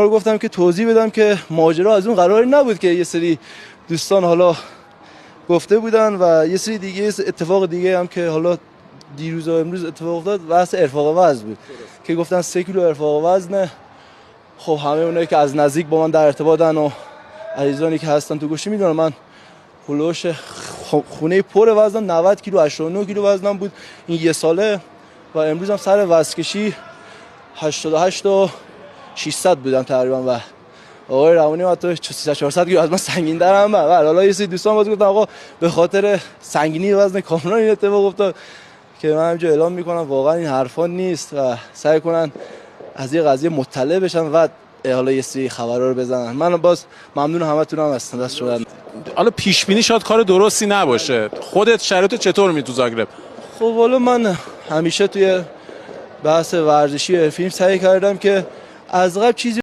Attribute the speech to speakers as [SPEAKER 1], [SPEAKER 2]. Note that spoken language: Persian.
[SPEAKER 1] رو گفتم که توضیح بدم که ماجرا از اون قراری نبود که یه سری دوستان حالا گفته بودن و یه سری دیگه اتفاق دیگه هم که حالا دیروز و امروز اتفاق افتاد بحث ارفاق وزن بود که گفتن 3 کیلو ارفاق وزنه. خب همه اونایی که از نزدیک با من در ارتباطن و عزیزانی که هستن تو گوشی میدونن من هلوش خونه پر وزنم 90 کیلو 89 کیلو وزنم بود این یه ساله و امروز هم سر وزن کشی 88 و 600 بودم تقریبا و آقای روانی حتی 300 400 کیلو از من سنگین درم. و حالا یه سری دوستان باز گفتن آقا به خاطر سنگینی وزن کاملا این اتفاق افتاد که من همینجا اعلام میکنم واقعا این حرفا نیست و سعی کنن از این قضیه مطلع بشن و حالا یه سری خبرا رو بزنن. من باز ممنون همتونم هستم دست شما.
[SPEAKER 2] حالا پیش بینی شاید کار درستی نباشه، خودت شرایط چطور می تو زاگرب؟
[SPEAKER 1] خب حالا من همیشه توی بحث ورزشی فیلم سعی کردم که از قبل چیزی